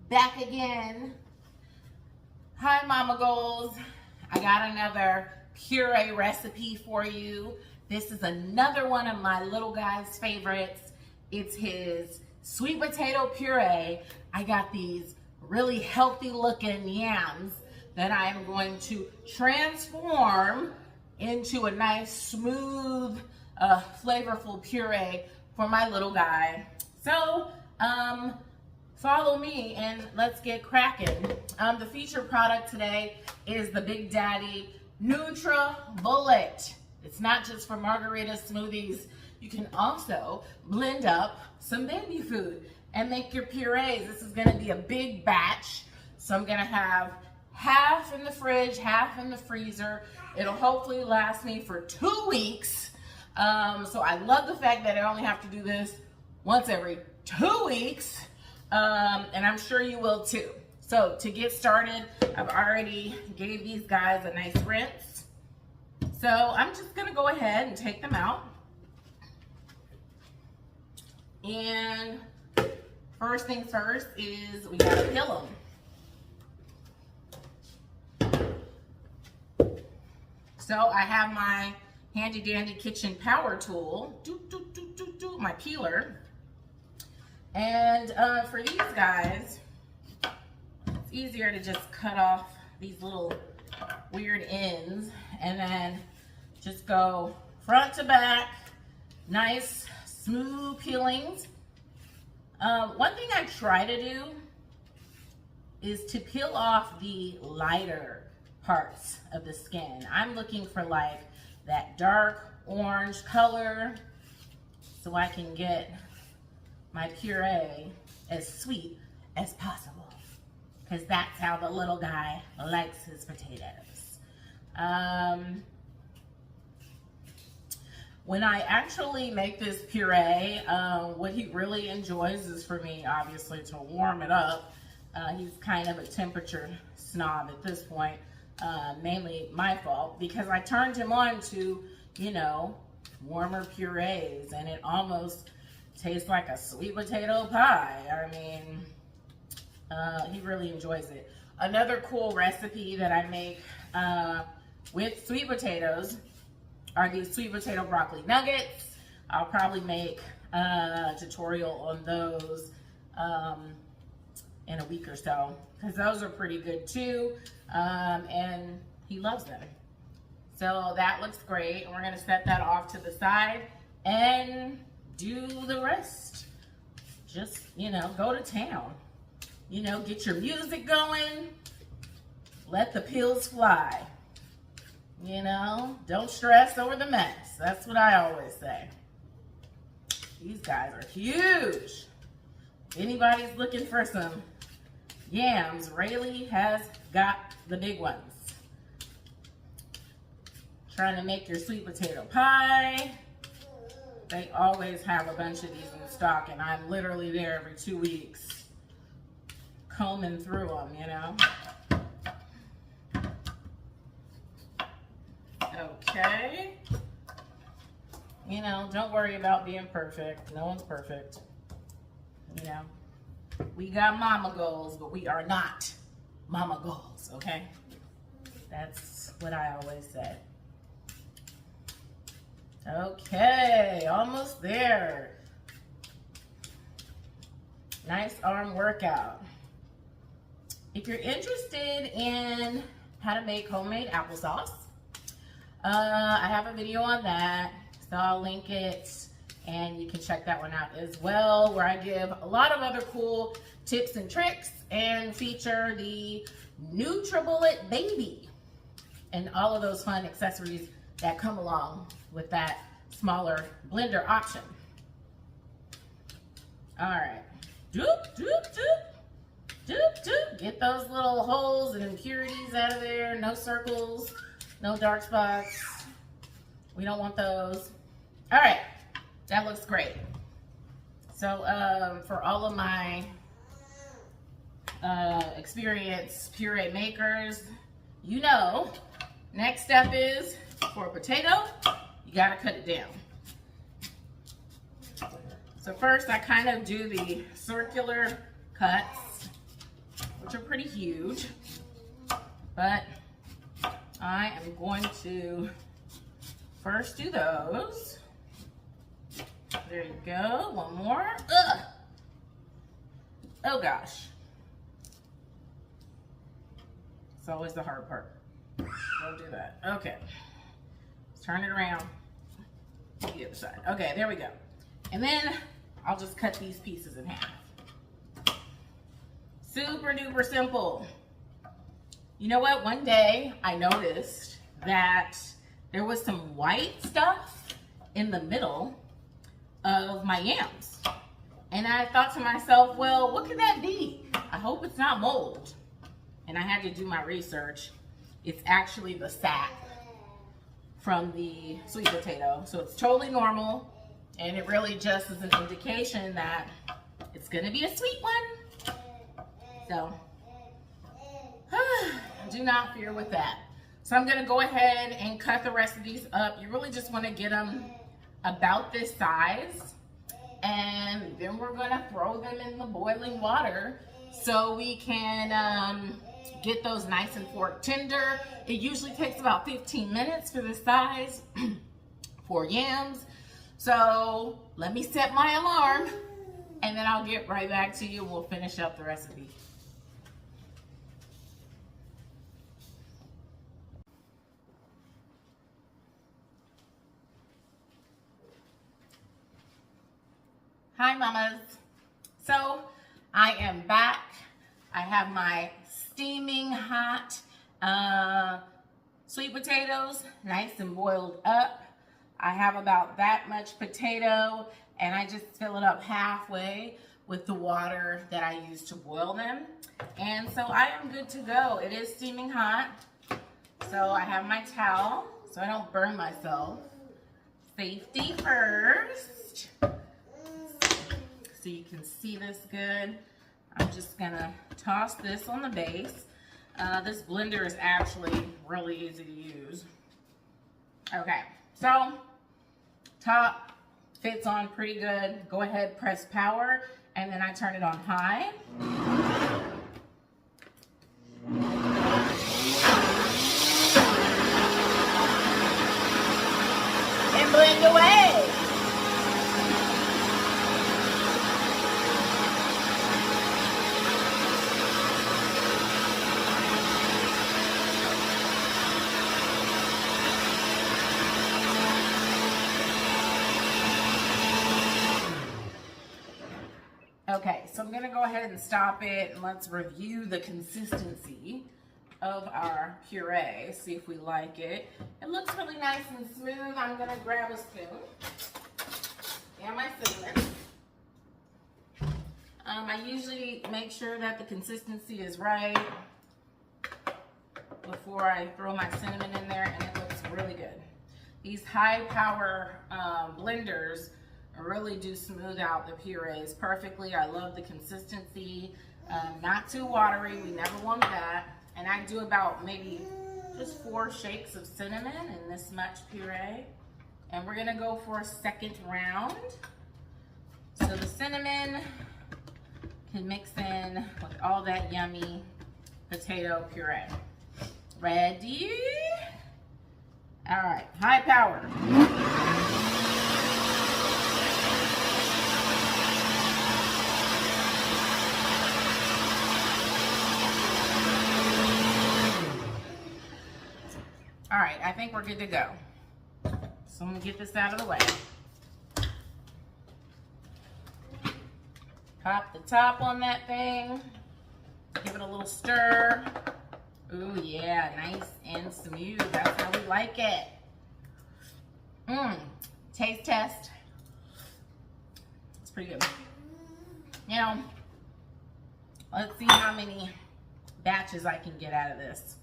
back again. Hi, Mama Goals. I got another puree recipe for you. This is another one of my little guy's favorites. It's his sweet potato puree. I got these really healthy looking yams that I am going to transform into a nice, smooth, flavorful puree for my little guy. So, follow me and let's get cracking. The featured product today is the Big Daddy Nutribullet. It's not just for margarita smoothies. You can also blend up some baby food and make your purees. This is gonna be a big batch. So I'm gonna have half in the fridge, half in the freezer. It'll hopefully last me for 2 weeks. So I love the fact that I only have to do this once every 2 weeks. And I'm sure you will too. So to get started, I've already gave these guys a nice rinse. So I'm just gonna go ahead and take them out. And first things first is we gotta peel them. So I have my handy dandy kitchen power tool, my peeler. And for these guys, it's easier to just cut off these little weird ends and then just go front to back, nice smooth peelings. One thing I try to do is to peel off the lighter parts of the skin. I'm looking for like that dark orange color so I can get my puree as sweet as possible, because that's how the little guy likes his potatoes. When I actually make this puree, what he really enjoys is for me, obviously, to warm it up. He's kind of a temperature snob at this point, mainly my fault, because I turned him on to, you know, warmer purees, and it almost tastes like a sweet potato pie. I mean, he really enjoys it. Another cool recipe that I make with sweet potatoes are these sweet potato broccoli nuggets. I'll probably make a tutorial on those in a week or so, because those are pretty good too, and he loves them. So that looks great. We're gonna set that off to the side and do the rest. Just, you know, go to town. You know, get your music going. Let the pills fly. You know, don't stress over the mess. That's what I always say. These guys are huge. If anybody's looking for some yams, Rayleigh has got the big ones. Trying to make your sweet potato pie. They always have a bunch of these in stock, and I'm literally there every 2 weeks combing through them, you know. Okay. You know, don't worry about being perfect. No one's perfect. You know, we got mama goals, but we are not mama goals, okay? That's what I always say. Okay, almost there. Nice arm workout. If you're interested in how to make homemade applesauce, I have a video on that, so I'll link it and you can check that one out as well, where I give a lot of other cool tips and tricks and feature the Nutribullet baby and all of those fun accessories that come along with that smaller blender option. All right, doop, doop, doop, doop, doop. Get those little holes and impurities out of there. No circles, no dark spots. We don't want those. All right, that looks great. So for all of my experienced puree makers, you know, next step is for a potato, you gotta cut it down. So first I kind of do the circular cuts which are pretty huge. But I am going to first do those. There you go. One more. Ugh. Oh gosh. It's always the hard part. Don't do that. Okay. Let's turn it around. The other side. Okay, there we go. And then I'll just cut these pieces in half. Super duper simple. You know what? One day I noticed that there was some white stuff in the middle of my yams. And I thought to myself, well, what could that be? I hope it's not mold. And I had to do my research. It's actually the sap from the sweet potato. So it's totally normal. And it really just is an indication that it's gonna be a sweet one. So, do not fear with that. So I'm gonna go ahead and cut the rest of these up. You really just wanna get them about this size. And then we're gonna throw them in the boiling water so we can get those nice and fork tender. It usually takes about 15 minutes for this size for yams. So let me set my alarm and then I'll get right back to you and we'll finish up the recipe. Hi mamas. So I am back. I have my steaming hot sweet potatoes, nice and boiled up. I have about that much potato and I just fill it up halfway with the water that I use to boil them. And so I am good to go. It is steaming hot. So I have my towel so I don't burn myself. Safety first. So you can see this good. I'm just gonna toss this on the base. This blender is actually really easy to use. Okay, so top fits on pretty good. Go ahead, press power, and then I turn it on high. And blend away. Okay, so I'm gonna go ahead and stop it and let's review the consistency of our puree, see if we like it. It looks really nice and smooth. I'm gonna grab a spoon and my cinnamon. I usually make sure that the consistency is right before I throw my cinnamon in there, and it looks really good. These high power blenders really do smooth out the purees perfectly. I love the consistency, not too watery. We never want that. And I do about maybe just 4 shakes of cinnamon in this much puree. And we're gonna go for a second round. So the cinnamon can mix in with all that yummy potato puree. Ready? All right, high power. All right, I think we're good to go. So I'm gonna get this out of the way. Pop the top on that thing. Give it a little stir. Ooh, yeah, nice and smooth. That's how we like it. Taste test. It's pretty good. You know, let's see how many batches I can get out of this.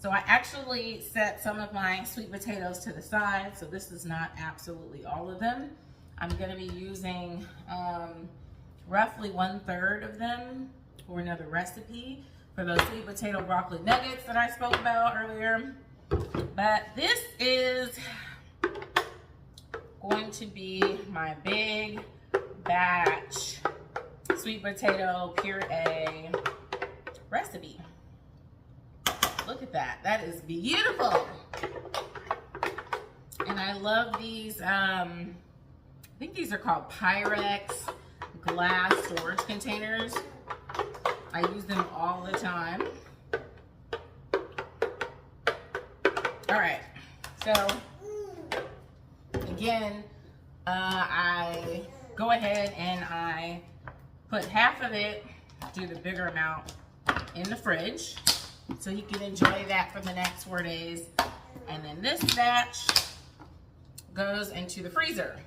So I actually set some of my sweet potatoes to the side, so this is not absolutely all of them. I'm gonna be using roughly 1/3 of them for another recipe for those sweet potato broccoli nuggets that I spoke about earlier. But this is going to be my big batch sweet potato puree recipe. Look at that. That is beautiful. And I love these, I think these are called Pyrex glass storage containers. I use them all the time. All right, so again, I go ahead and I put half of it, do the bigger amount, in the fridge so he can enjoy that for the next 4 days. And then this batch goes into the freezer.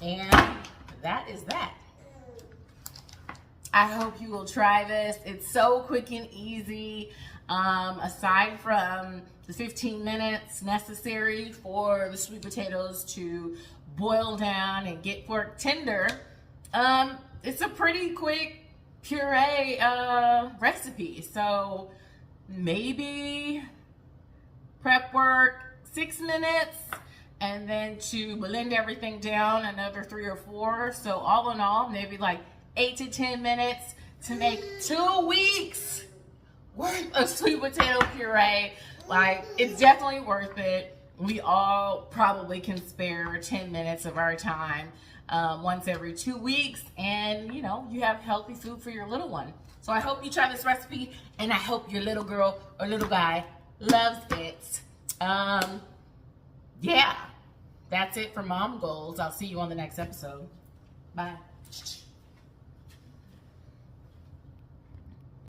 And that is that. I hope you will try this. It's so quick and easy. Aside from the 15 minutes necessary for the sweet potatoes to boil down and get fork tender, it's a pretty quick puree recipe. So maybe prep work 6 minutes, and then to blend everything down another 3 or 4. So all in all, maybe like 8 to 10 minutes to make 2 weeks worth of sweet potato puree. Like, it's definitely worth it. We all probably can spare 10 minutes of our time once every 2 weeks, and you know, you have healthy food for your little one. So I hope you try this recipe, and I hope your little girl or little guy loves it. Yeah, that's it for Mom Goals. I'll see you on the next episode. Bye.